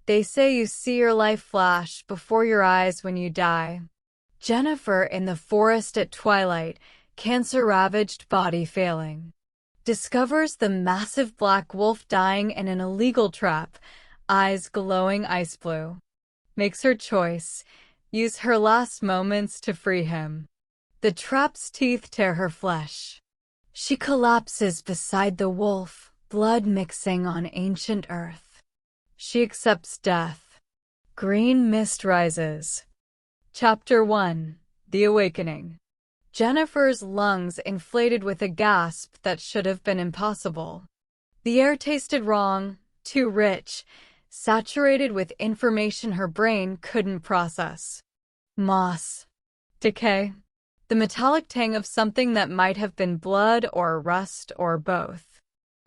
They say you see your life flash before your eyes when you die. Jennifer in the forest at twilight, cancer-ravaged body failing. Discovers the massive black wolf dying in an illegal trap, eyes glowing ice blue. Makes her choice, use her last moments to free him. The trap's teeth tear her flesh. She collapses beside the wolf, blood mixing on ancient earth. She accepts death. Green mist rises. Chapter 1: The Awakening. Jennifer's lungs inflated with a gasp that should have been impossible. The air tasted wrong, too rich, saturated with information her brain couldn't process. Moss. Decay. The metallic tang of something that might have been blood or rust or both.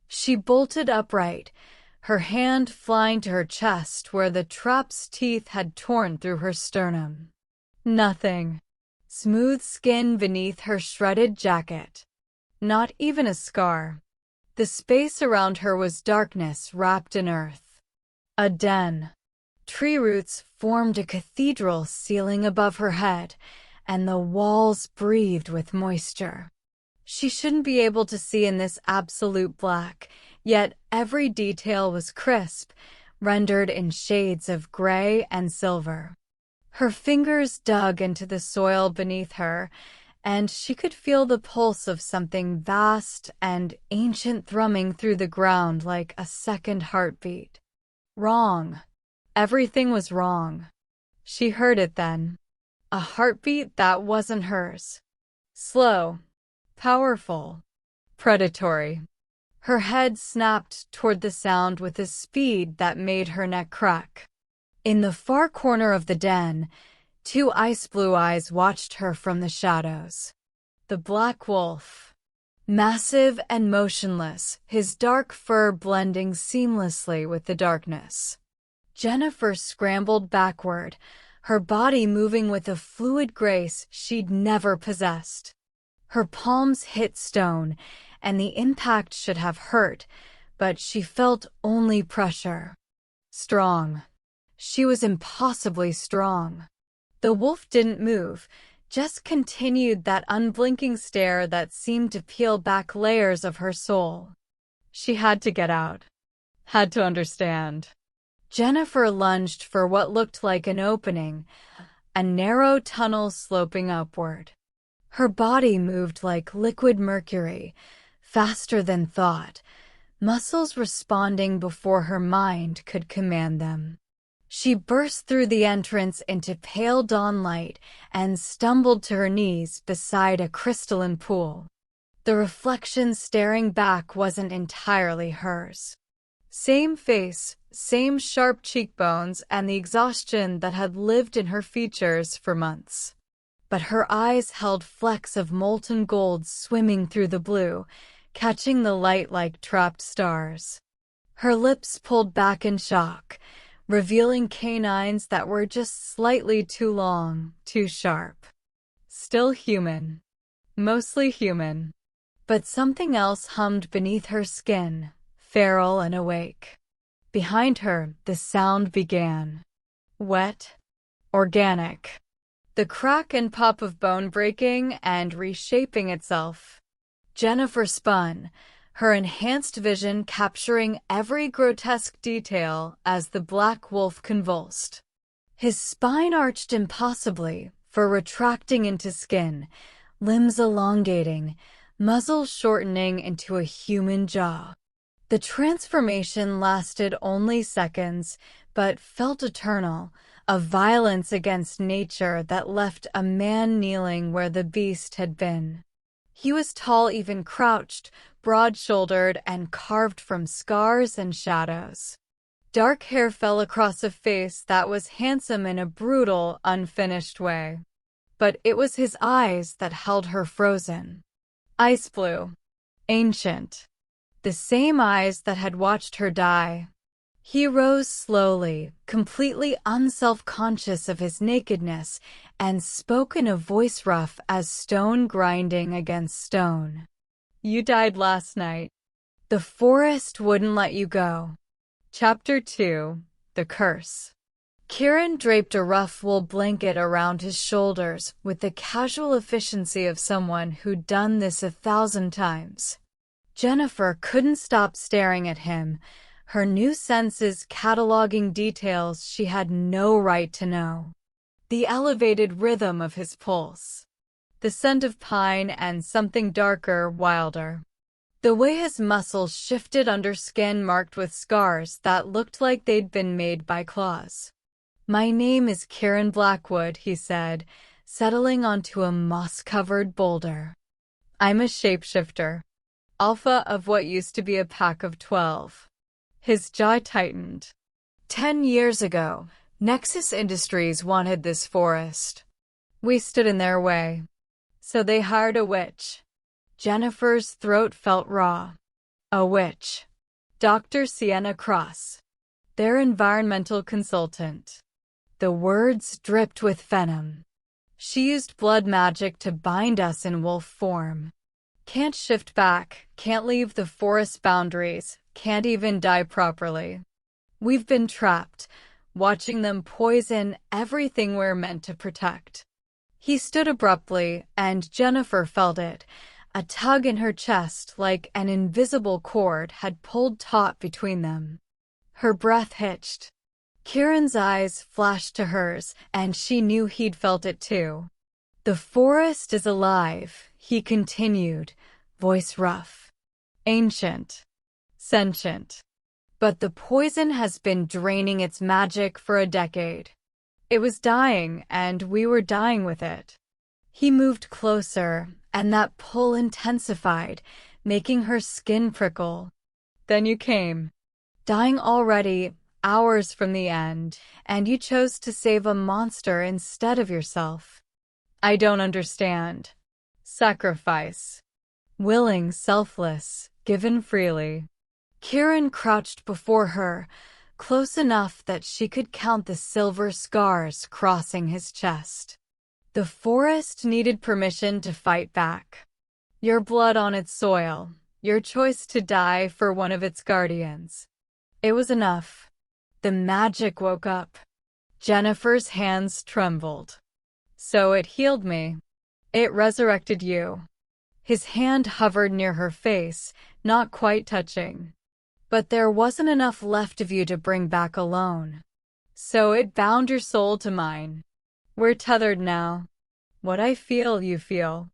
She bolted upright, her hand flying to her chest where the trap's teeth had torn through her sternum. Nothing. Smooth skin beneath her shredded jacket. Not even a scar. The space around her was darkness wrapped in earth. A den. Tree roots formed a cathedral ceiling above her head, and the walls breathed with moisture. She shouldn't be able to see in this absolute black, yet every detail was crisp, rendered in shades of gray and silver. Her fingers dug into the soil beneath her, and she could feel the pulse of something vast and ancient thrumming through the ground like a second heartbeat. Wrong. Everything was wrong. She heard it then. A heartbeat that wasn't hers. Slow. Powerful. Predatory. Her head snapped toward the sound with a speed that made her neck crack. In the far corner of the den, two ice blue eyes watched her from the shadows. The black wolf. Massive and motionless, his dark fur blending seamlessly with the darkness. Jennifer scrambled backward, her body moving with a fluid grace she'd never possessed. Her palms hit stone, and the impact should have hurt, but she felt only pressure. Strong. She was impossibly strong. The wolf didn't move, just continued that unblinking stare that seemed to peel back layers of her soul. She had to get out. Had to understand. Jennifer lunged for what looked like an opening, a narrow tunnel sloping upward. Her body moved like liquid mercury, faster than thought, muscles responding before her mind could command them. She burst through the entrance into pale dawn light and stumbled to her knees beside a crystalline pool. The reflection staring back wasn't entirely hers. Same face, same sharp cheekbones, and the exhaustion that had lived in her features for months. But her eyes held flecks of molten gold swimming through the blue, catching the light like trapped stars. Her lips pulled back in shock, revealing canines that were just slightly too long, too sharp. Still human. Mostly human. But something else hummed beneath her skin, feral and awake. Behind her, the sound began. Wet. Organic. The crack and pop of bone breaking and reshaping itself. Jennifer spun, her enhanced vision capturing every grotesque detail as the black wolf convulsed. His spine arched impossibly, fur retracting into skin, limbs elongating, muzzle shortening into a human jaw. The transformation lasted only seconds, but felt eternal, a violence against nature that left a man kneeling where the beast had been. He was tall even crouched, broad-shouldered, and carved from scars and shadows. Dark hair fell across a face that was handsome in a brutal, unfinished way. But it was his eyes that held her frozen. Ice blue. Ancient. The same eyes that had watched her die. He rose slowly, completely unself-conscious of his nakedness, and spoke in a voice rough as stone grinding against stone. You died last night. The forest wouldn't let you go. Chapter 2: the curse. Kieran draped a rough wool blanket around his shoulders with the casual efficiency of someone who'd done this 1,000 times. Jennifer couldn't stop staring at him, her new senses cataloging details she had no right to know. The elevated rhythm of his pulse, the scent of pine and something darker, wilder. The way his muscles shifted under skin marked with scars that looked like they'd been made by claws. "My name is Kieran Blackwood," he said, settling onto a moss-covered boulder. "I'm a shapeshifter, alpha of what used to be a pack of 12. His jaw tightened. 10 years ago, Nexus Industries wanted this forest. We stood in their way. So they hired a witch. Jennifer's throat felt raw. A witch. Dr. Sienna Cross. Their environmental consultant. The words dripped with venom. She used blood magic to bind us in wolf form. Can't shift back, can't leave the forest boundaries, can't even die properly. We've been trapped, watching them poison everything we're meant to protect." He stood abruptly, and Jennifer felt it, a tug in her chest like an invisible cord had pulled taut between them. Her breath hitched. Kieran's eyes flashed to hers, and she knew he'd felt it too. "The forest is alive," he continued, voice rough. "Ancient. Sentient. But the poison has been draining its magic for a decade. It was dying, and we were dying with it." He moved closer, and that pull intensified, making her skin prickle. "Then you came. Dying already, hours from the end, and you chose to save a monster instead of yourself. I don't understand. Sacrifice. Willing, selfless, given freely." Kieran crouched before her, close enough that she could count the silver scars crossing his chest. "The forest needed permission to fight back. Your blood on its soil, your choice to die for one of its guardians. It was enough." The magic woke up. Jennifer's hands trembled. "So it healed me. It resurrected you." His hand hovered near her face, not quite touching. "But there wasn't enough left of you to bring back alone. So it bound your soul to mine. We're tethered now. What I feel, you feel.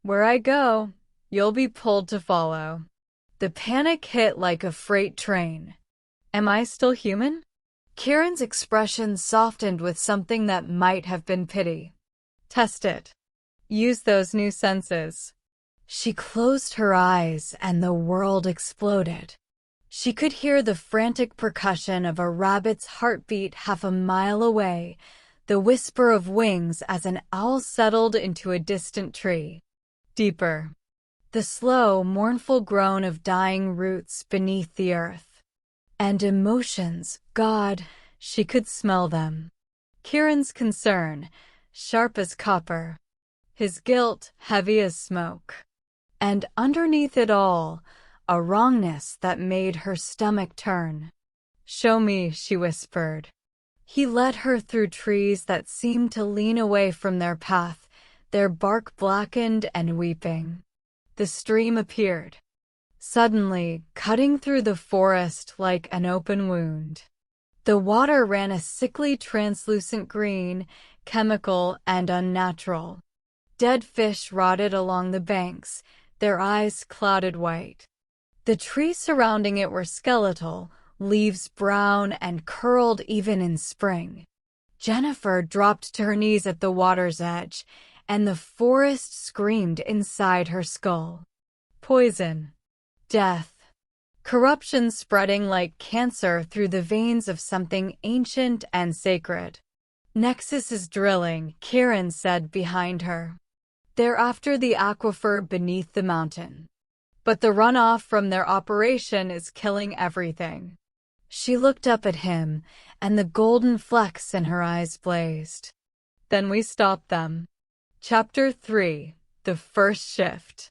Where I go, you'll be pulled to follow." The panic hit like a freight train. "Am I still human?" Kieran's expression softened with something that might have been pity. "Test it. Use those new senses." She closed her eyes, and the world exploded. She could hear the frantic percussion of a rabbit's heartbeat half a mile away, the whisper of wings as an owl settled into a distant tree. Deeper. The slow, mournful groan of dying roots beneath the earth. And emotions, God, she could smell them. Kieran's concern, sharp as copper. His guilt, heavy as smoke. And underneath it all, a wrongness that made her stomach turn. "Show me," she whispered. He led her through trees that seemed to lean away from their path, their bark blackened and weeping. The stream appeared. Suddenly, cutting through the forest like an open wound. The water ran a sickly translucent green, chemical and unnatural. Dead fish rotted along the banks, their eyes clouded white. The trees surrounding it were skeletal, leaves brown and curled even in spring. Jennifer dropped to her knees at the water's edge, and the forest screamed inside her skull. Poison. Death. Corruption spreading like cancer through the veins of something ancient and sacred. "Nexus is drilling," Kieran said behind her. "They're after the aquifer beneath the mountain. But the runoff from their operation is killing everything." She looked up at him, and the golden flecks in her eyes blazed. "Then we stop them." Chapter 3. The First Shift.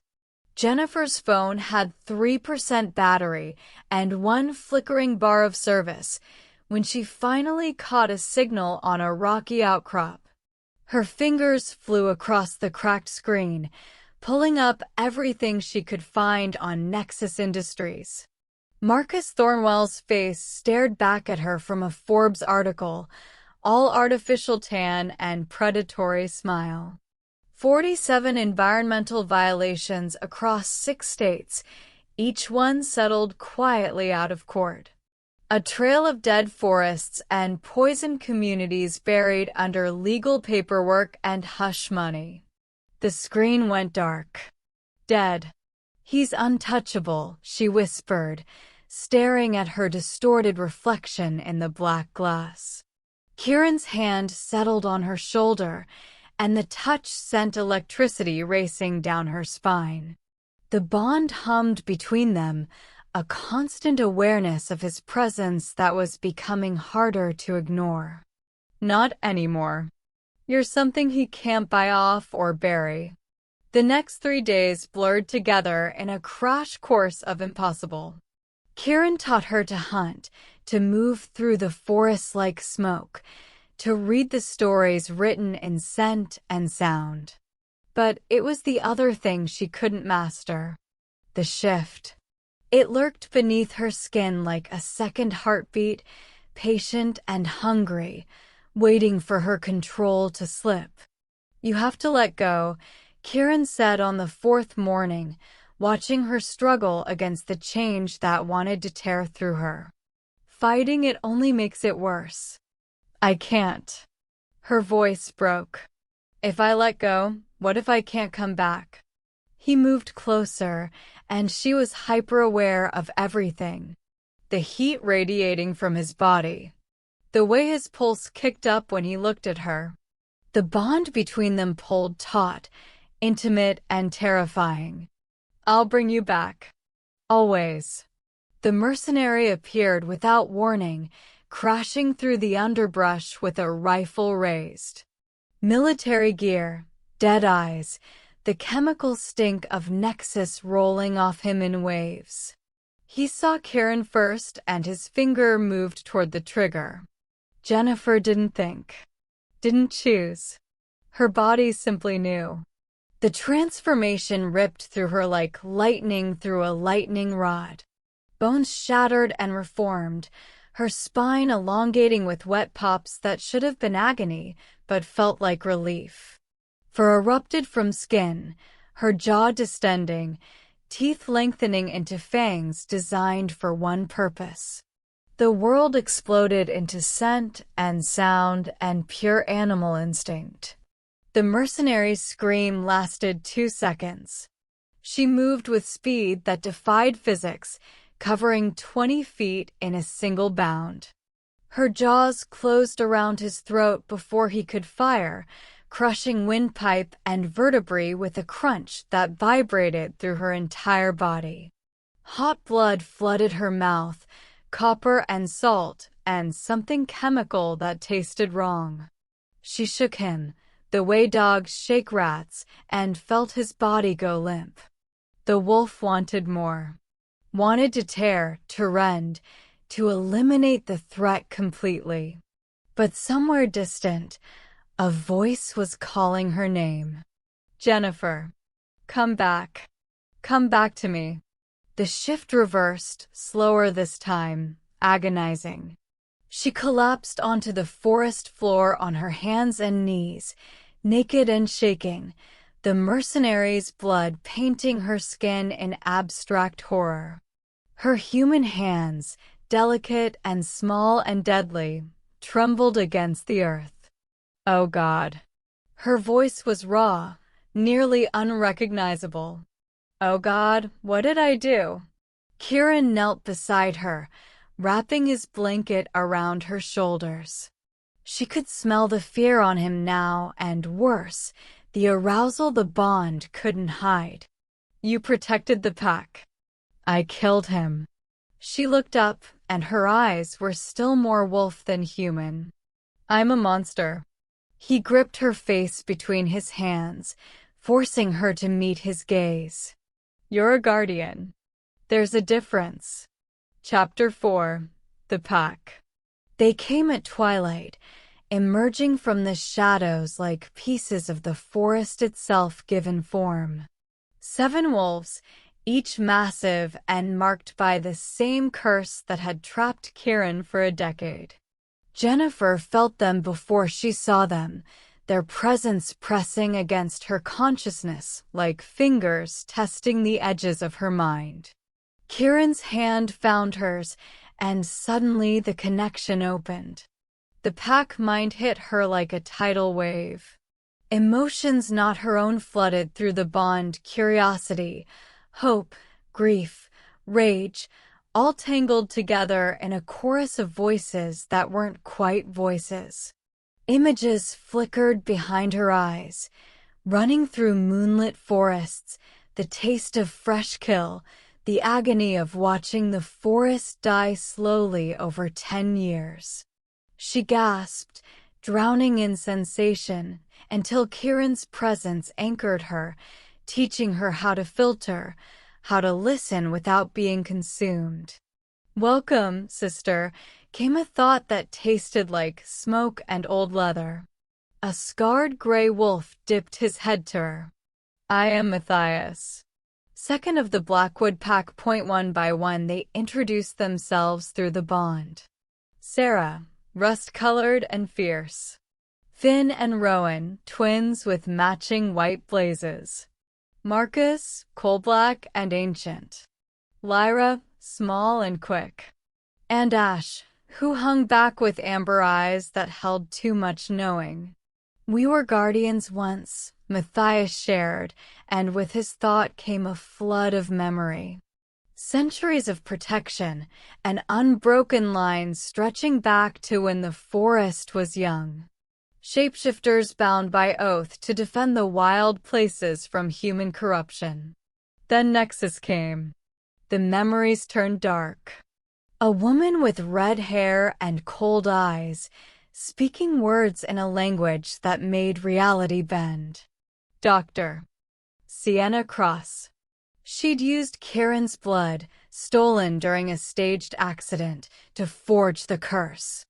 Jennifer's phone had 3% battery and one flickering bar of service, when she finally caught a signal on a rocky outcrop. Her fingers flew across the cracked screen, pulling up everything she could find on Nexus Industries. Marcus Thornwell's face stared back at her from a Forbes article, all artificial tan and predatory smile. 47 environmental violations across 6 states, each one settled quietly out of court. A trail of dead forests and poisoned communities buried under legal paperwork and hush money. The screen went dark. Dead. He's untouchable, she whispered, staring at her distorted reflection in the black glass. Kieran's hand settled on her shoulder, and the touch sent electricity racing down her spine. The bond hummed between them, a constant awareness of his presence that was becoming harder to ignore. Not anymore. You're something he can't buy off or bury. The next 3 days blurred together in a crash course of impossible. Kieran taught her to hunt, to move through the forest like smoke, to read the stories written in scent and sound. But it was the other thing she couldn't master. The shift. It lurked beneath her skin like a second heartbeat, patient and hungry, waiting for her control to slip. You have to let go, Kieran said on the 4th morning, watching her struggle against the change that wanted to tear through her. Fighting it only makes it worse. I can't. Her voice broke. If I let go, what if I can't come back? He moved closer, and she was hyper-aware of everything. The heat radiating from his body. The way his pulse kicked up when he looked at her. The bond between them pulled taut, intimate and terrifying. I'll bring you back. Always. The mercenary appeared without warning, crashing through the underbrush with a rifle raised. Military gear, dead eyes, the chemical stink of Nexus rolling off him in waves. He saw Kieran first, and his finger moved toward the trigger. Jennifer didn't think. Didn't choose. Her body simply knew. The transformation ripped through her like lightning through a lightning rod. Bones shattered and reformed, her spine elongating with wet pops that should have been agony, but felt like relief. Fur erupted from skin, her jaw distending, teeth lengthening into fangs designed for one purpose. The world exploded into scent and sound and pure animal instinct. The mercenary's scream lasted 2 seconds. She moved with speed that defied physics, covering 20 feet in a single bound. Her jaws closed around his throat before he could fire, crushing windpipe and vertebrae with a crunch that vibrated through her entire body. Hot blood flooded her mouth, copper and salt, and something chemical that tasted wrong. She shook him, the way dogs shake rats, and felt his body go limp. The wolf wanted more. Wanted to tear, to rend, to eliminate the threat completely. But somewhere distant, a voice was calling her name. Jennifer. Come back. Come back to me. The shift reversed, slower this time, agonizing. She collapsed onto the forest floor on her hands and knees, naked and shaking, the mercenary's blood painting her skin in abstract horror. Her human hands, delicate and small and deadly, trembled against the earth. Oh God. Her voice was raw, nearly unrecognizable. Oh God, what did I do? Kieran knelt beside her, wrapping his blanket around her shoulders. She could smell the fear on him now, and worse, the arousal the bond couldn't hide. You protected the pack. I killed him. She looked up, and her eyes were still more wolf than human. I'm a monster. He gripped her face between his hands, forcing her to meet his gaze. You're a guardian. There's a difference. Chapter 4. The Pack. They came at twilight, emerging from the shadows like pieces of the forest itself given form. 7 wolves, each massive and marked by the same curse that had trapped Kieran for a decade. Jennifer felt them before she saw them, their presence pressing against her consciousness like fingers testing the edges of her mind. Kieran's hand found hers, and suddenly the connection opened. The pack mind hit her like a tidal wave. Emotions not her own flooded through the bond: curiosity, hope, grief, rage, all tangled together in a chorus of voices that weren't quite voices. Images flickered behind her eyes, running through moonlit forests, the taste of fresh kill, the agony of watching the forest die slowly over 10 years. She gasped, drowning in sensation, until Kieran's presence anchored her, teaching her how to filter, how to listen without being consumed. "Welcome, sister," came a thought that tasted like smoke and old leather. A scarred gray wolf dipped his head to her. "I am Matthias." Second of the Blackwood pack. One by one they introduced themselves through the bond. Sarah, rust-colored and fierce. Finn and Rowan, twins with matching white blazes. Marcus, coal-black and ancient. Lyra, small and quick. And Ash, who hung back with amber eyes that held too much knowing. "We were guardians once," Matthias shared, and with his thought came a flood of memory. Centuries of protection, an unbroken line stretching back to when the forest was young. Shapeshifters bound by oath to defend the wild places from human corruption. Then Nexus came. The memories turned dark. A woman with red hair and cold eyes, speaking words in a language that made reality bend. Dr. Sienna Cross. She'd used Kieran's blood, stolen during a staged accident, to forge the curse.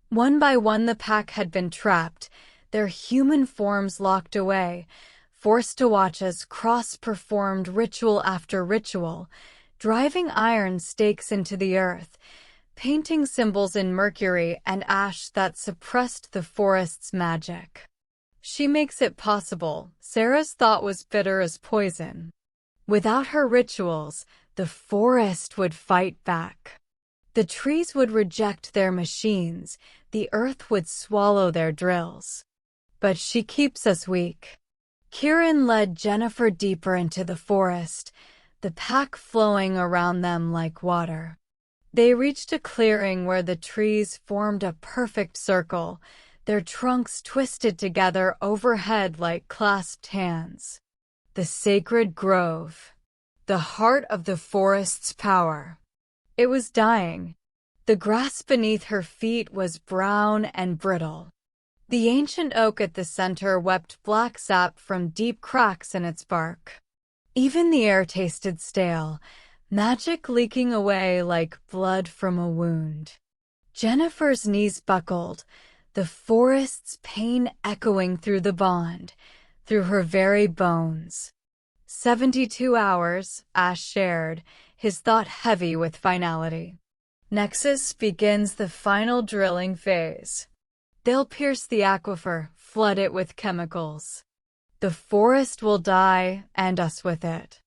One by one the pack had been trapped, their human forms locked away, forced to watch as Cross performed ritual after ritual, driving iron stakes into the earth, painting symbols in mercury and ash that suppressed the forest's magic. "She makes it possible," Sarah's thought was bitter as poison. Without her rituals, the forest would fight back. The trees would reject their machines, the earth would swallow their drills. But she keeps us weak. Kieran led Jennifer deeper into the forest, the pack flowing around them like water. They reached a clearing where the trees formed a perfect circle, their trunks twisted together overhead like clasped hands. The sacred grove. The heart of the forest's power. It was dying. The grass beneath her feet was brown and brittle. The ancient oak at the center wept black sap from deep cracks in its bark. Even the air tasted stale, magic leaking away like blood from a wound. Jennifer's knees buckled, the forest's pain echoing through the bond, through her very bones. 72 hours, Ash shared, his thought heavy with finality. Nexus begins the final drilling phase. They'll pierce the aquifer, flood it with chemicals. The forest will die, and us with it.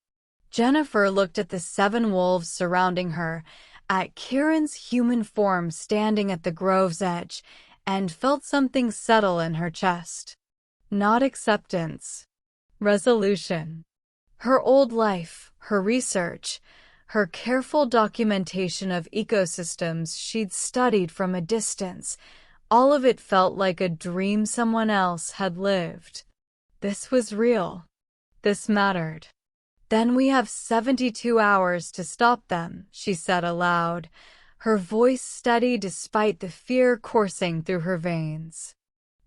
Jennifer looked at the 7 wolves surrounding her, at Kieran's human form standing at the grove's edge, and felt something settle in her chest. Not acceptance. Resolution. Her old life, her research, her careful documentation of ecosystems she'd studied from a distance, all of it felt like a dream someone else had lived. This was real. This mattered. "Then we have 72 hours to stop them," she said aloud, her voice steady despite the fear coursing through her veins.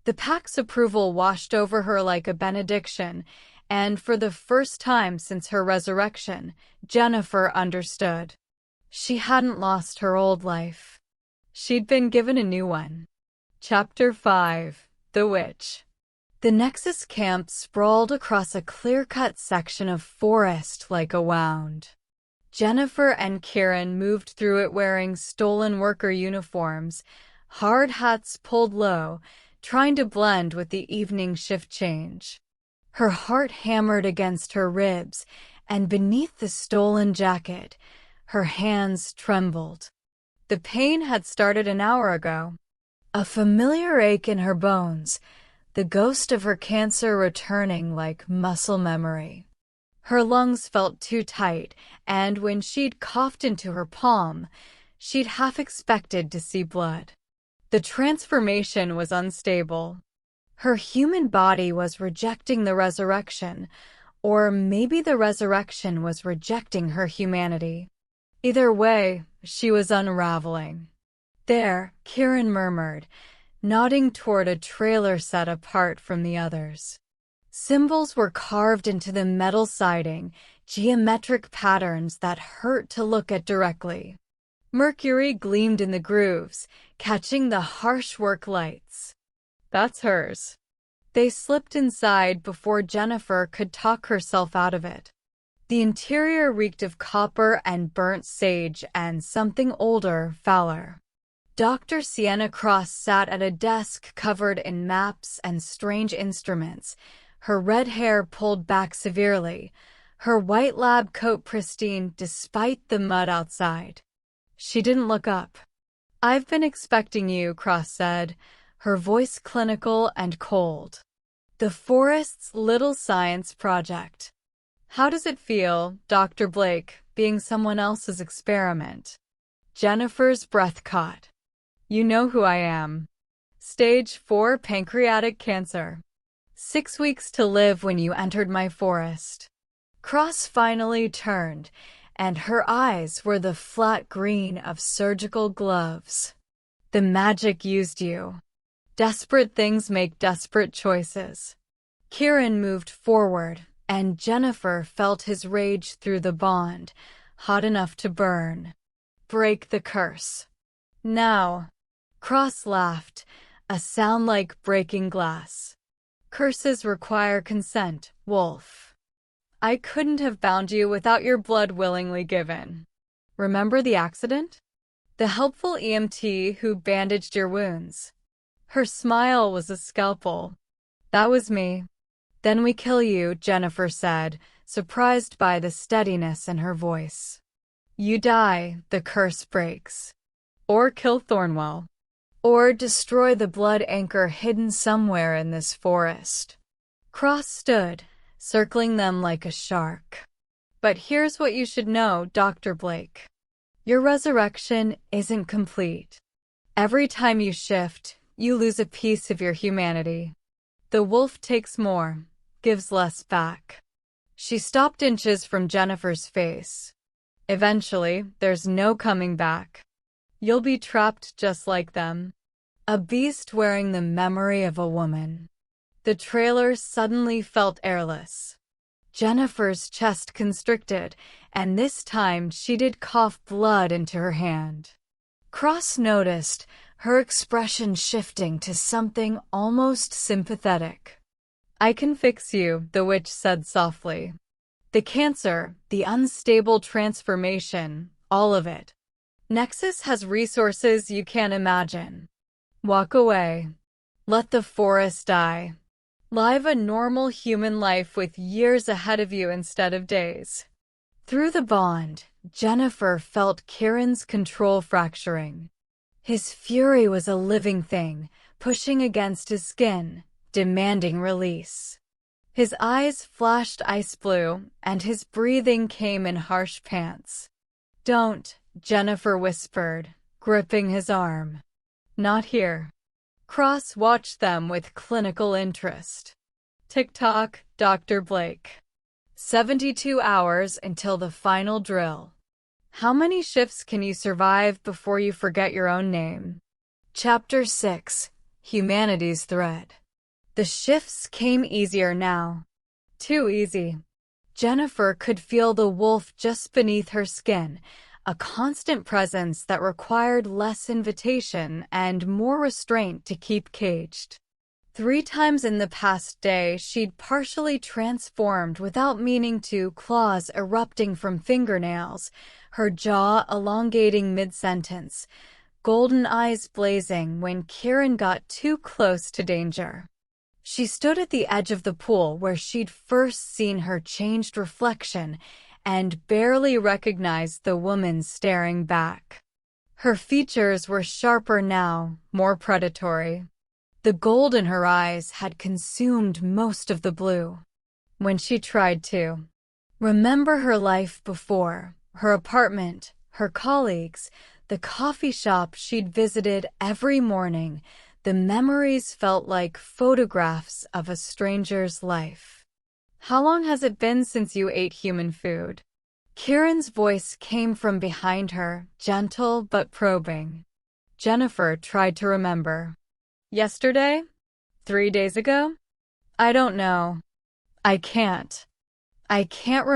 The pack's approval washed over her like a benediction, and for the first time since her resurrection, Jennifer understood. She hadn't lost her old life. She'd been given a new one. Chapter 5: The Witch. The Nexus camp sprawled across a clear-cut section of forest like a wound. Jennifer and Kieran moved through it wearing stolen worker uniforms, hard hats pulled low, trying to blend with the evening shift change. Her heart hammered against her ribs, and beneath the stolen jacket, her hands trembled. The pain had started an hour ago. A familiar ache in her bones, the ghost of her cancer returning like muscle memory. Her lungs felt too tight, and when she'd coughed into her palm, she'd half expected to see blood. The transformation was unstable. Her human body was rejecting the resurrection, or maybe the resurrection was rejecting her humanity. Either way, she was unraveling. "There," Kieran murmured, nodding toward a trailer set apart from the others. Symbols were carved into the metal siding, geometric patterns that hurt to look at directly. Mercury gleamed in the grooves, catching the harsh work lights. "That's hers." They slipped inside before Jennifer could talk herself out of it. The interior reeked of copper and burnt sage and something older, fouler. Dr. Sienna Cross sat at a desk covered in maps and strange instruments, her red hair pulled back severely, her white lab coat pristine despite the mud outside. She didn't look up. "I've been expecting you," Cross said, her voice clinical and cold. "The Forest's little science project. How does it feel, Dr. Blake, being someone else's experiment?" Jennifer's breath caught. "You know who I am. Stage 4 pancreatic cancer. 6 weeks to live when you entered my forest." Cross finally turned, and her eyes were the flat green of surgical gloves. "The magic used you. Desperate things make desperate choices." Kieran moved forward, and Jennifer felt his rage through the bond, hot enough to burn. "Break the curse. Now." Cross laughed, a sound like breaking glass. "Curses require consent, Wolf. I couldn't have bound you without your blood willingly given. Remember the accident? The helpful EMT who bandaged your wounds." Her smile was a scalpel. "That was me. Then we kill you," Jennifer said, surprised by the steadiness in her voice. "You die, the curse breaks. Or kill Thornwell. Or destroy the blood anchor hidden somewhere in this forest." Cross stood, circling them like a shark. "But here's what you should know, Dr. Blake. Your resurrection isn't complete. Every time you shift, you lose a piece of your humanity. The wolf takes more, gives less back." She stopped inches from Jennifer's face. "Eventually, there's no coming back. You'll be trapped just like them. A beast wearing the memory of a woman." The trailer suddenly felt airless. Jennifer's chest constricted, and this time she did cough blood into her hand. Cross noticed, her expression shifting to something almost sympathetic. "I can fix you," the witch said softly. "The cancer, the unstable transformation, all of it. Nexus has resources you can't imagine. Walk away. Let the forest die. Live a normal human life with years ahead of you instead of days." Through the bond, Jennifer felt Kieran's control fracturing. His fury was a living thing, pushing against his skin, demanding release. His eyes flashed ice blue, and his breathing came in harsh pants. "Don't," Jennifer whispered, gripping his arm. "Not here." Cross watched them with clinical interest. "Tick-tock, Dr. Blake. 72 hours until the final drill. How many shifts can you survive before you forget your own name?" Chapter 6: Humanity's Thread. The shifts came easier now. Too easy. Jennifer could feel the wolf just beneath her skin, a constant presence that required less invitation and more restraint to keep caged. 3 times in the past day, she'd partially transformed without meaning to, claws erupting from fingernails, her jaw elongating mid-sentence, golden eyes blazing when Kieran got too close to danger. She stood at the edge of the pool where she'd first seen her changed reflection and barely recognized the woman staring back. Her features were sharper now, more predatory. The gold in her eyes had consumed most of the blue. When she tried to remember her life before, her apartment, her colleagues, the coffee shop she'd visited every morning, the memories felt like photographs of a stranger's life. "How long has it been since you ate human food?" Kieran's voice came from behind her, gentle but probing. Jennifer tried to remember. "Yesterday? 3 days ago? I don't know. I can't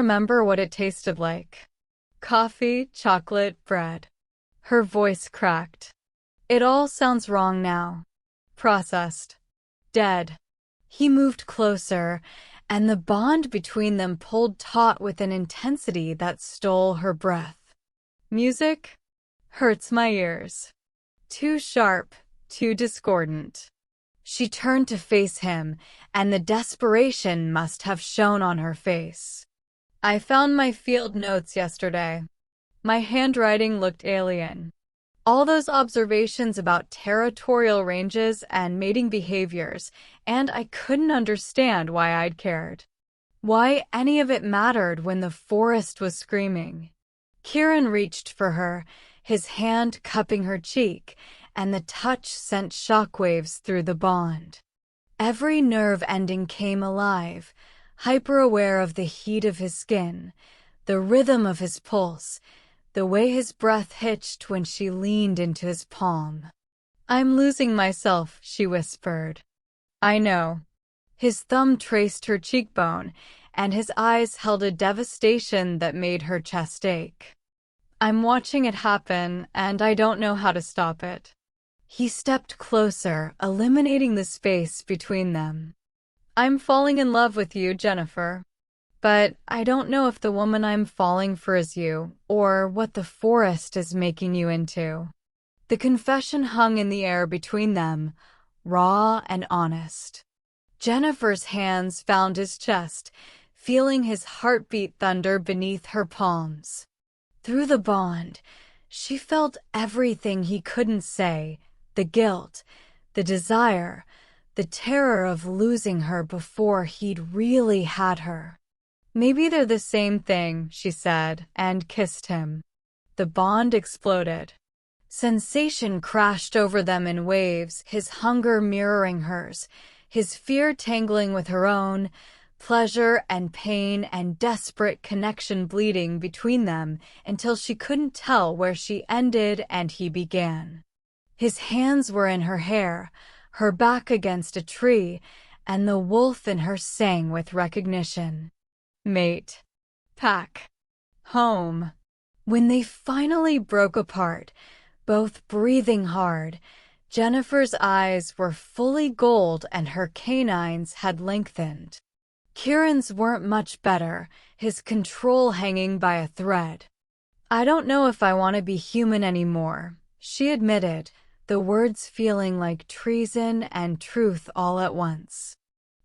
remember what it tasted like. Coffee, chocolate, bread." Her voice cracked. "It all sounds wrong now. Processed. Dead." He moved closer, and the bond between them pulled taut with an intensity that stole her breath. "Music? Hurts my ears. Too sharp. Too discordant." She turned to face him, and the desperation must have shown on her face. "I found my field notes yesterday. My handwriting looked alien. All those observations about territorial ranges and mating behaviors, and I couldn't understand why I'd cared. Why any of it mattered when the forest was screaming." Kieran reached for her, his hand cupping her cheek, and the touch sent shockwaves through the bond. Every nerve ending came alive, hyper-aware of the heat of his skin, the rhythm of his pulse, the way his breath hitched when she leaned into his palm. "I'm losing myself," she whispered. "I know." His thumb traced her cheekbone, and his eyes held a devastation that made her chest ache. "I'm watching it happen, and I don't know how to stop it." He stepped closer, eliminating the space between them. "I'm falling in love with you, Jennifer. But I don't know if the woman I'm falling for is you, or what the forest is making you into." The confession hung in the air between them, raw and honest. Jennifer's hands found his chest, feeling his heartbeat thunder beneath her palms. Through the bond, she felt everything he couldn't say, the guilt, the desire, the terror of losing her before he'd really had her. "Maybe they're the same thing," she said, and kissed him. The bond exploded. Sensation crashed over them in waves, his hunger mirroring hers, his fear tangling with her own, pleasure and pain and desperate connection bleeding between them until she couldn't tell where she ended and he began. His hands were in her hair, her back against a tree, and the wolf in her sang with recognition. Mate. Pack. Home. When they finally broke apart, both breathing hard, Jennifer's eyes were fully gold and her canines had lengthened. Kieran's weren't much better, his control hanging by a thread. "I don't know if I want to be human anymore," she admitted, the words feeling like treason and truth all at once.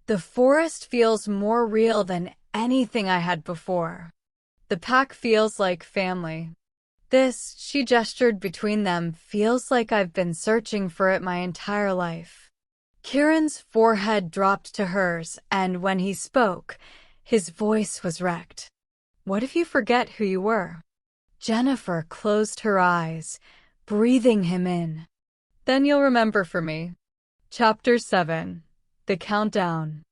"The forest feels more real than anything I had before. The pack feels like family. This," she gestured between them, "feels like I've been searching for it my entire life." Kieran's forehead dropped to hers, and when he spoke, his voice was wrecked. "What if you forget who you were?" Jennifer closed her eyes, breathing him in. "Then you'll remember for me." Chapter 7. The Countdown.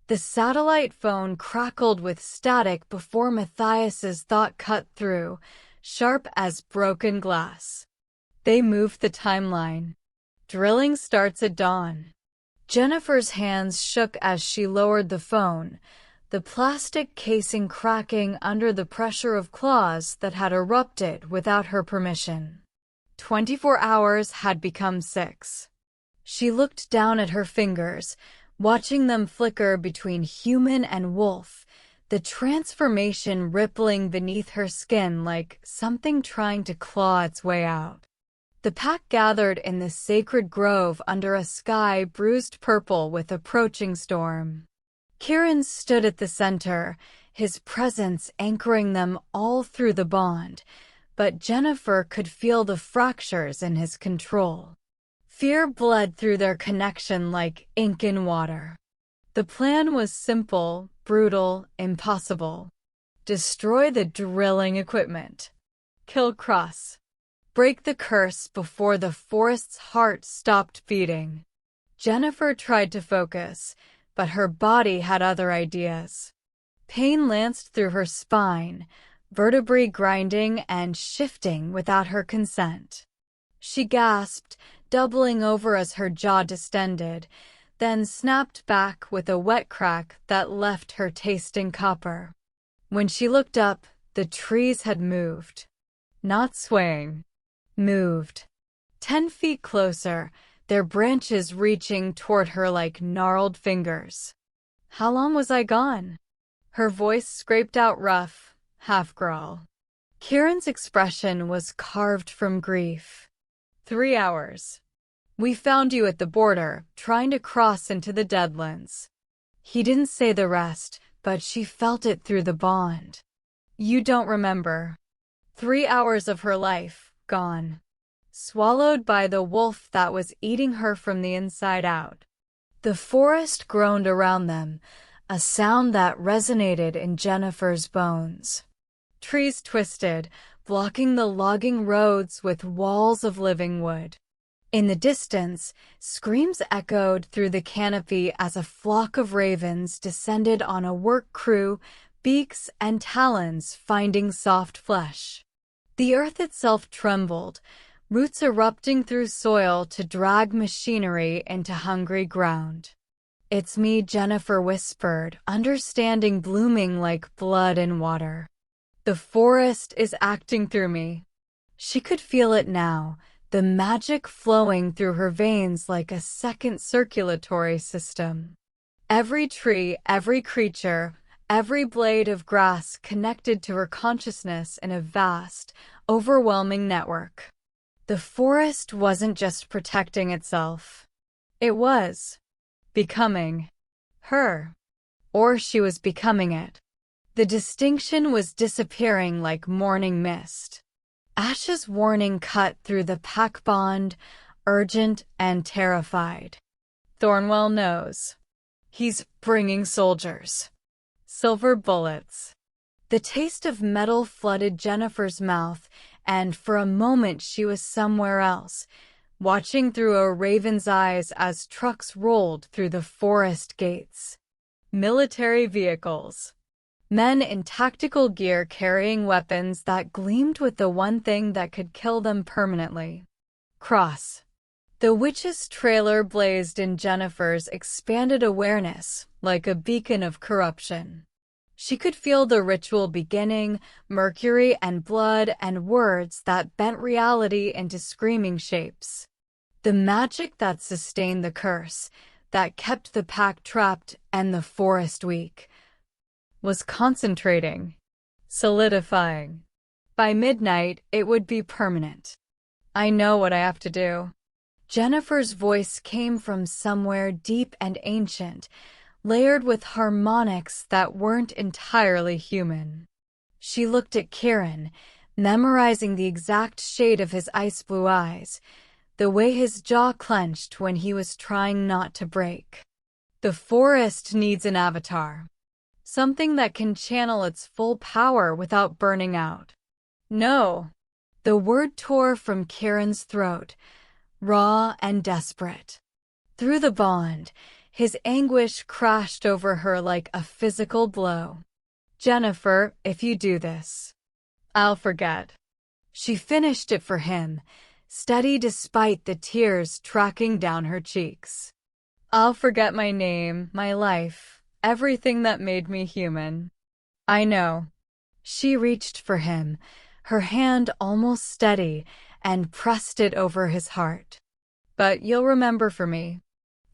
The satellite phone crackled with static before Matthias's thought cut through, sharp as broken glass. They moved the timeline. Drilling starts at dawn. Jennifer's hands shook as she lowered the phone, the plastic casing cracking under the pressure of claws that had erupted without her permission. 24 hours had become 6. She looked down at her fingers, watching them flicker between human and wolf, the transformation rippling beneath her skin like something trying to claw its way out. The pack gathered in the sacred grove under a sky bruised purple with approaching storm. Kieran stood at the center, his presence anchoring them all through the bond, but Jennifer could feel the fractures in his control. Fear bled through their connection like ink in water. The plan was simple, brutal, impossible. Destroy the drilling equipment. Kill Cross. Break the curse before the forest's heart stopped beating. Jennifer tried to focus, but her body had other ideas. Pain lanced through her spine, vertebrae grinding and shifting without her consent. She gasped, doubling over as her jaw distended, then snapped back with a wet crack that left her tasting copper. When she looked up, the trees had moved. Not swaying. Moved. 10 feet closer, their branches reaching toward her like gnarled fingers. How long was I gone? Her voice scraped out rough, half-growl. Kieran's expression was carved from grief. 3 hours. We found you at the border, trying to cross into the Deadlands. He didn't say the rest, but she felt it through the bond. You don't remember. 3 hours of her life, gone. Swallowed by the wolf that was eating her from the inside out. The forest groaned around them, a sound that resonated in Jennifer's bones. Trees twisted, blocking the logging roads with walls of living wood. In the distance, screams echoed through the canopy as a flock of ravens descended on a work crew, beaks and talons finding soft flesh. The earth itself trembled, roots erupting through soil to drag machinery into hungry ground. It's me, Jennifer whispered, understanding blooming like blood in water. The forest is acting through me. She could feel it now, the magic flowing through her veins like a second circulatory system. Every tree, every creature, every blade of grass connected to her consciousness in a vast, overwhelming network. The forest wasn't just protecting itself. It was becoming her. Or she was becoming it. The distinction was disappearing like morning mist. Ash's warning cut through the pack bond, urgent and terrified. Thornwell knows. He's bringing soldiers. Silver bullets. The taste of metal flooded Jennifer's mouth, and for a moment she was somewhere else, watching through a raven's eyes as trucks rolled through the forest gates. Military vehicles. Men in tactical gear carrying weapons that gleamed with the one thing that could kill them permanently. Cross. The witch's trailer blazed in Jennifer's expanded awareness, like a beacon of corruption. She could feel the ritual beginning, mercury and blood and words that bent reality into screaming shapes. The magic that sustained the curse, that kept the pack trapped and the forest weak, was concentrating, solidifying. By midnight, it would be permanent. I know what I have to do. Jennifer's voice came from somewhere deep and ancient, layered with harmonics that weren't entirely human. She looked at Kieran, memorizing the exact shade of his ice blue eyes, the way his jaw clenched when he was trying not to break. The forest needs an avatar. Something that can channel its full power without burning out. No. The word tore from Kieran's throat, raw and desperate. Through the bond, his anguish crashed over her like a physical blow. Jennifer, if you do this, I'll forget. She finished it for him, steady despite the tears tracking down her cheeks. I'll forget my name, my life, everything that made me human. I know. She reached for him, her hand almost steady, and pressed it over his heart. But you'll remember for me.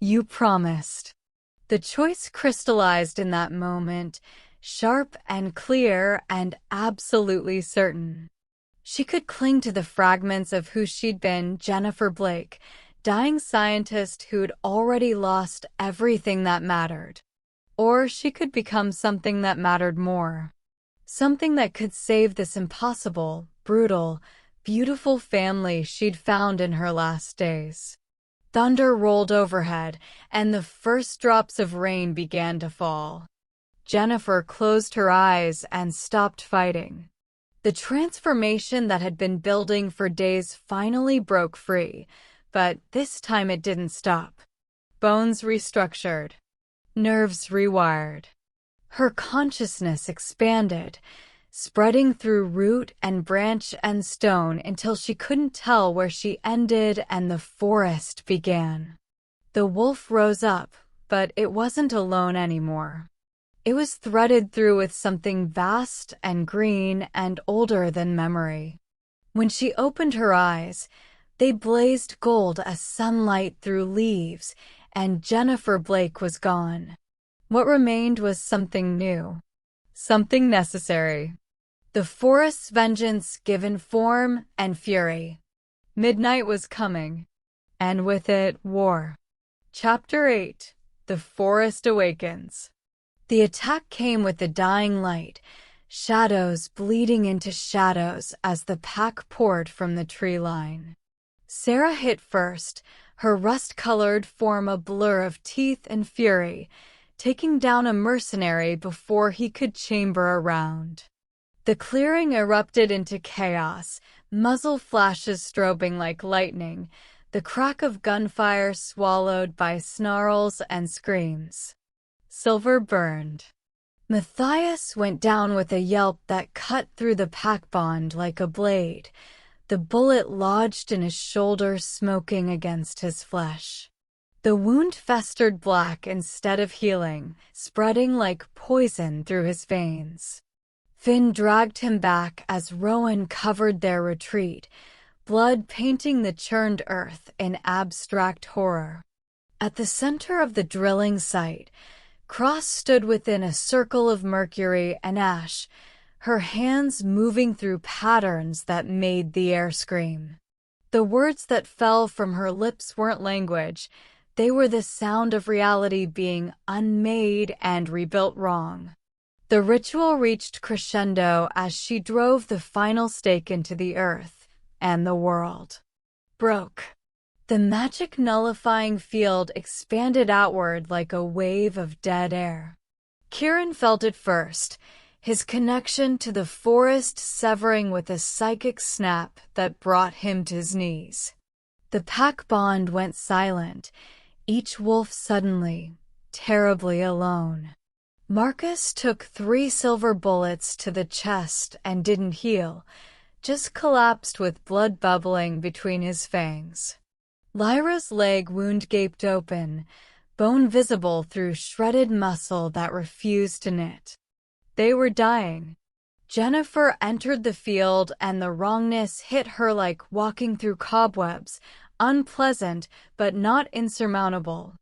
You promised. The choice crystallized in that moment, sharp and clear and absolutely certain. She could cling to the fragments of who she'd been, Jennifer Blake, dying scientist who'd already lost everything that mattered. Or she could become something that mattered more. Something that could save this impossible, brutal, beautiful family she'd found in her last days. Thunder rolled overhead, and the first drops of rain began to fall. Jennifer closed her eyes and stopped fighting. The transformation that had been building for days finally broke free, but this time it didn't stop. Bones restructured. Nerves rewired. Her consciousness expanded, spreading through root and branch and stone until she couldn't tell where she ended and the forest began. The wolf rose up, but it wasn't alone anymore. It was threaded through with something vast and green and older than memory. When she opened her eyes, they blazed gold as sunlight through leaves, and Jennifer Blake was gone. What remained was something new, something necessary. The forest's vengeance given form and fury. Midnight was coming, and with it, war. Chapter 8: The Forest Awakens. The attack came with the dying light, shadows bleeding into shadows as the pack poured from the tree line. Sarah hit first, her rust-colored form a blur of teeth and fury, taking down a mercenary before he could chamber around. The clearing erupted into chaos, muzzle flashes strobing like lightning, the crack of gunfire swallowed by snarls and screams. Silver burned. Matthias went down with a yelp that cut through the pack bond like a blade, the bullet lodged in his shoulder, smoking against his flesh. The wound festered black instead of healing, spreading like poison through his veins. Finn dragged him back as Rowan covered their retreat, blood painting the churned earth in abstract horror. At the center of the drilling site, Cross stood within a circle of mercury and ash, her hands moving through patterns that made the air scream. The words that fell from her lips weren't language. They were the sound of reality being unmade and rebuilt wrong. The ritual reached crescendo as she drove the final stake into the earth, and the world broke. The magic nullifying field expanded outward like a wave of dead air. Kieran felt it first, his connection to the forest severing with a psychic snap that brought him to his knees. The pack bond went silent, each wolf suddenly, terribly alone. Marcus took 3 silver bullets to the chest and didn't heal, just collapsed with blood bubbling between his fangs. Lyra's leg wound gaped open, bone visible through shredded muscle that refused to knit. They were dying. Jennifer entered the field and the wrongness hit her like walking through cobwebs, unpleasant but not insurmountable.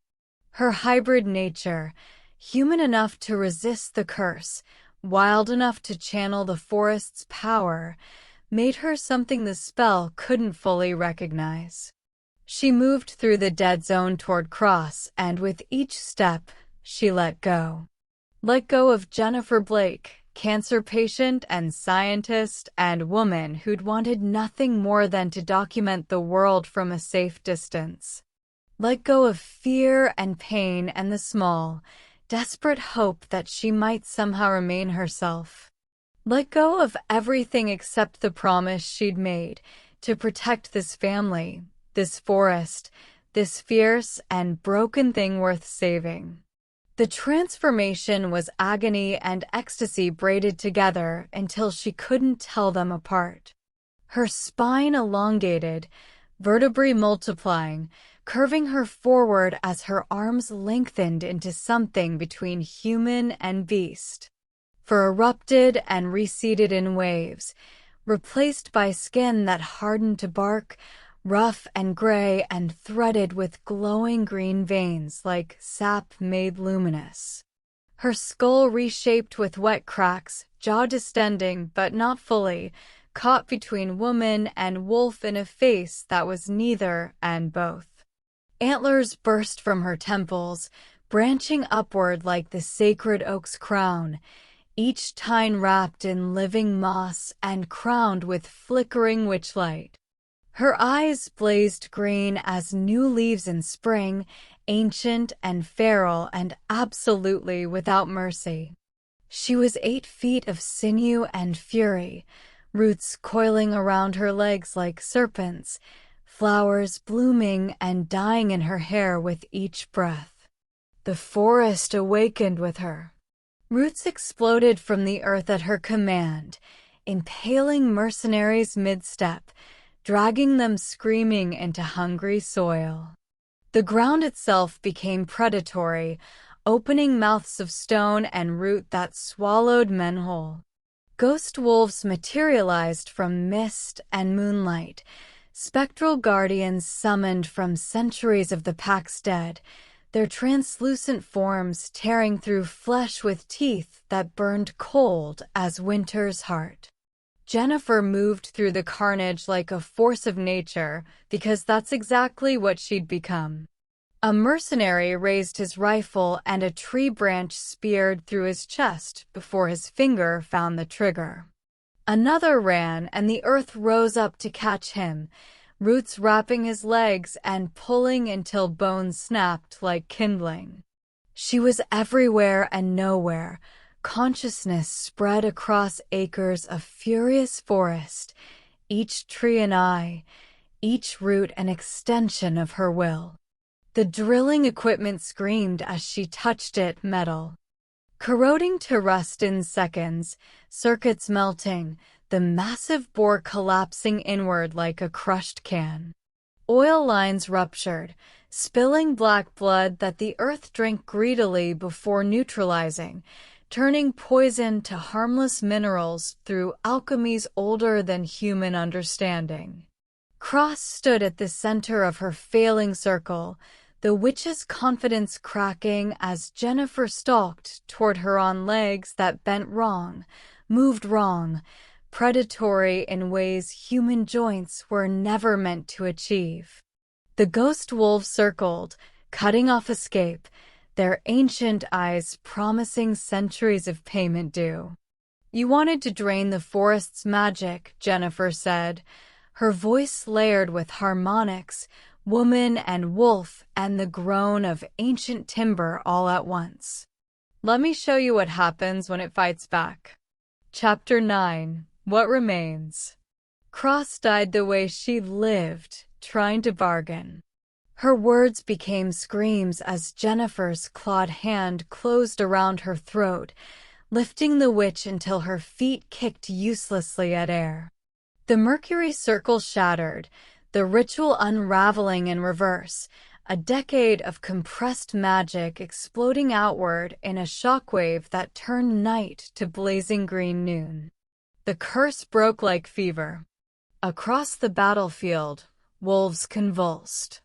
Her hybrid nature, human enough to resist the curse, wild enough to channel the forest's power, made her something the spell couldn't fully recognize. She moved through the dead zone toward Cross, and with each step, she let go. Let go of Jennifer Blake, cancer patient and scientist and woman who'd wanted nothing more than to document the world from a safe distance. Let go of fear and pain and the small, desperate hope that she might somehow remain herself. Let go of everything except the promise she'd made to protect this family, this forest, this fierce and broken thing worth saving. The transformation was agony and ecstasy braided together until she couldn't tell them apart. Her spine elongated, vertebrae multiplying, curving her forward as her arms lengthened into something between human and beast. Fur erupted and receded in waves, replaced by skin that hardened to bark, rough and gray and threaded with glowing green veins like sap made luminous. Her skull reshaped with wet cracks, jaw distending but not fully, caught between woman and wolf in a face that was neither and both. Antlers burst from her temples, branching upward like the sacred oak's crown, each tine wrapped in living moss and crowned with flickering witchlight. Her eyes blazed green as new leaves in spring, ancient and feral and absolutely without mercy. She was 8 feet of sinew and fury, roots coiling around her legs like serpents, flowers blooming and dying in her hair with each breath. The forest awakened with her. Roots exploded from the earth at her command, impaling mercenaries mid-step, dragging them screaming into hungry soil. The ground itself became predatory, opening mouths of stone and root that swallowed men whole. Ghost wolves materialized from mist and moonlight, spectral guardians summoned from centuries of the pack's dead, their translucent forms tearing through flesh with teeth that burned cold as winter's heart. Jennifer moved through the carnage like a force of nature, because that's exactly what she'd become. A mercenary raised his rifle and a tree branch speared through his chest before his finger found the trigger. Another ran, and the earth rose up to catch him, roots wrapping his legs and pulling until bones snapped like kindling. She was everywhere and nowhere. Consciousness spread across acres of furious forest, each tree an eye, each root an extension of her will. The drilling equipment screamed as she touched it, metal corroding to rust in seconds, circuits melting, the massive bore collapsing inward like a crushed can. Oil lines ruptured, spilling black blood that the earth drank greedily before neutralizing, turning poison to harmless minerals through alchemies older than human understanding. Cross stood at the center of her failing circle, the witch's confidence cracking as Jennifer stalked toward her on legs that bent wrong, moved wrong, predatory in ways human joints were never meant to achieve. The ghost wolves circled, cutting off escape, their ancient eyes promising centuries of payment due. "You wanted to drain the forest's magic," Jennifer said, her voice layered with harmonics, woman and wolf, and the groan of ancient timber all at once. "Let me show you what happens when it fights back." Chapter 9. What Remains. Cross died the way she lived, trying to bargain. Her words became screams as Jennifer's clawed hand closed around her throat, lifting the witch until her feet kicked uselessly at air. The mercury circle shattered, the ritual unraveling in reverse, a decade of compressed magic exploding outward in a shockwave that turned night to blazing green noon. The curse broke like fever. Across the battlefield, wolves convulsed.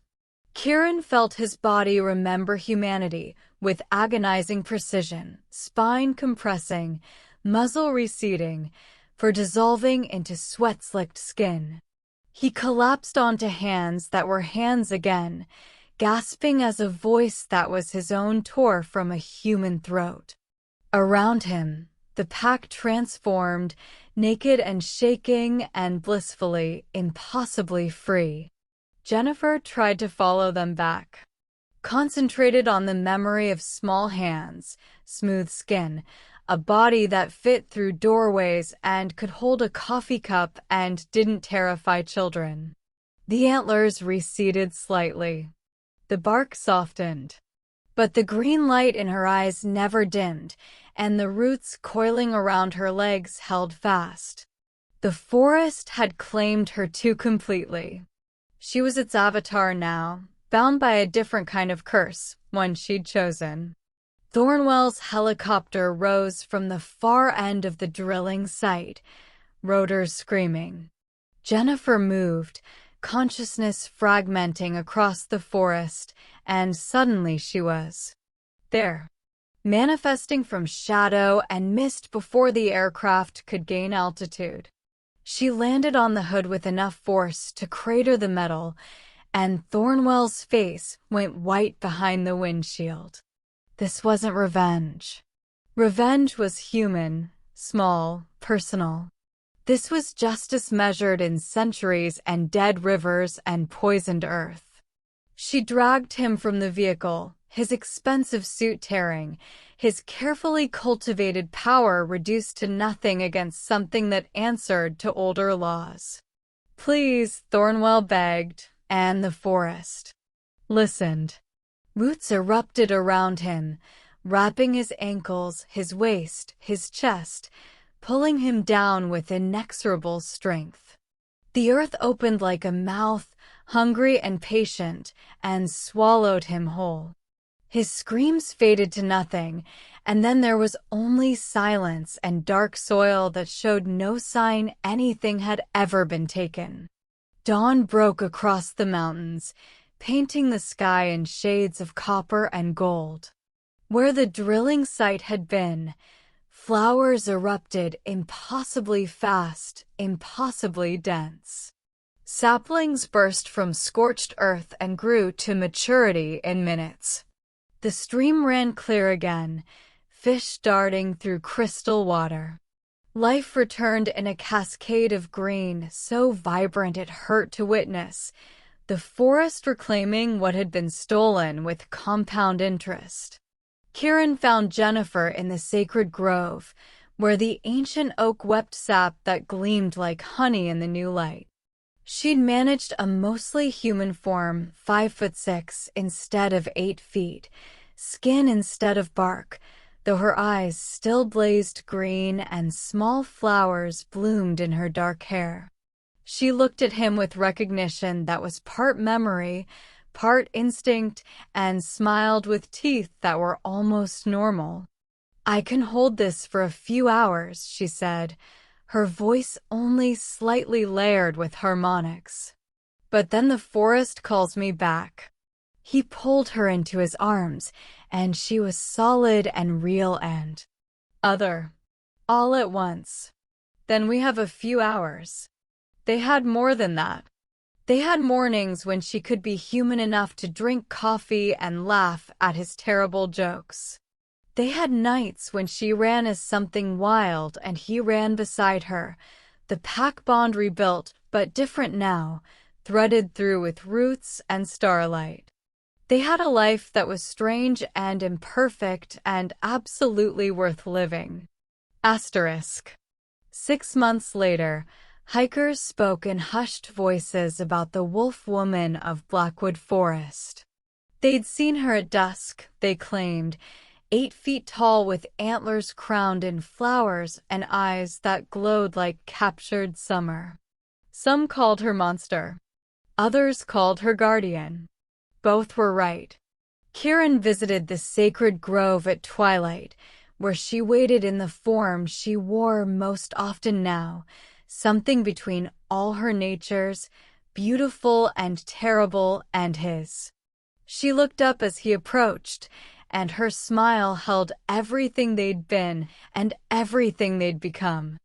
Kieran felt his body remember humanity with agonizing precision, spine compressing, muzzle receding, for dissolving into sweat-slicked skin. He collapsed onto hands that were hands again, gasping as a voice that was his own tore from a human throat. Around him, the pack transformed, naked and shaking and blissfully, impossibly free. Jennifer tried to follow them back. Concentrated on the memory of small hands, smooth skin, a body that fit through doorways and could hold a coffee cup and didn't terrify children. The antlers receded slightly. The bark softened. But the green light in her eyes never dimmed, and the roots coiling around her legs held fast. The forest had claimed her too completely. She was its avatar now, bound by a different kind of curse, one she'd chosen. Thornwell's helicopter rose from the far end of the drilling site, rotors screaming. Jennifer moved, consciousness fragmenting across the forest, and suddenly she was there, manifesting from shadow and mist before the aircraft could gain altitude. She landed on the hood with enough force to crater the metal, and Thornwell's face went white behind the windshield. This wasn't revenge. Revenge was human, small, personal. This was justice measured in centuries and dead rivers and poisoned earth. She dragged him from the vehicle, his expensive suit tearing, his carefully cultivated power reduced to nothing against something that answered to older laws. "Please," Thornwell begged, and the forest listened. Roots erupted around him, wrapping his ankles, his waist, his chest, pulling him down with inexorable strength. The earth opened like a mouth, hungry and patient, and swallowed him whole. His screams faded to nothing, and then there was only silence and dark soil that showed no sign anything had ever been taken. Dawn broke across the mountains, painting the sky in shades of copper and gold. Where the drilling site had been, flowers erupted impossibly fast, impossibly dense. Saplings burst from scorched earth and grew to maturity in minutes. The stream ran clear again, fish darting through crystal water. Life returned in a cascade of green, so vibrant it hurt to witness, the forest reclaiming what had been stolen with compound interest. Kieran found Jennifer in the sacred grove, where the ancient oak wept sap that gleamed like honey in the new light. She'd managed a mostly human form, 5'6" instead of 8 feet, skin instead of bark, though her eyes still blazed green and small flowers bloomed in her dark hair. She looked at him with recognition that was part memory, part instinct, and smiled with teeth that were almost normal. "I can hold this for a few hours," she said, her voice only slightly layered with harmonics. "But then the forest calls me back." He pulled her into his arms, and she was solid and real and other, all at once. "Then we have a few hours." They had more than that. They had mornings when she could be human enough to drink coffee and laugh at his terrible jokes. They had nights when she ran as something wild and he ran beside her, the pack bond rebuilt but different now, threaded through with roots and starlight. They had a life that was strange and imperfect and absolutely worth living. Asterisk. 6 months later, hikers spoke in hushed voices about the wolf woman of Blackwood Forest. They'd seen her at dusk, they claimed, 8 feet tall with antlers crowned in flowers and eyes that glowed like captured summer. Some called her monster. Others called her guardian. Both were right. Kieran visited the sacred grove at twilight, where she waited in the form she wore most often now, something between all her natures, beautiful and terrible, and his. She looked up as he approached, and her smile held everything they'd been and everything they'd become.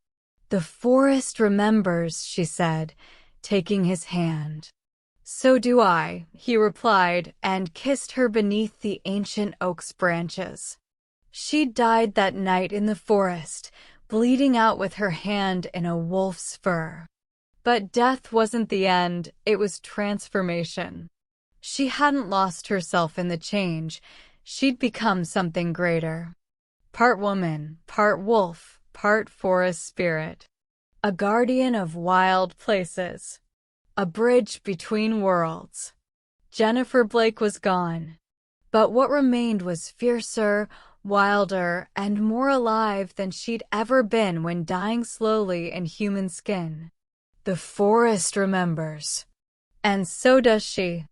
"The forest remembers," she said, taking his hand. "So do I," he replied, and kissed her beneath the ancient oak's branches. She died that night in the forest, bleeding out with her hand in a wolf's fur. But death wasn't the end, it was transformation. She hadn't lost herself in the change, she'd become something greater. Part woman, part wolf, part forest spirit. A guardian of wild places. A bridge between worlds. Jennifer Blake was gone. But what remained was fiercer, wilder, and more alive than she'd ever been when dying slowly in human skin. The forest remembers. And so does she.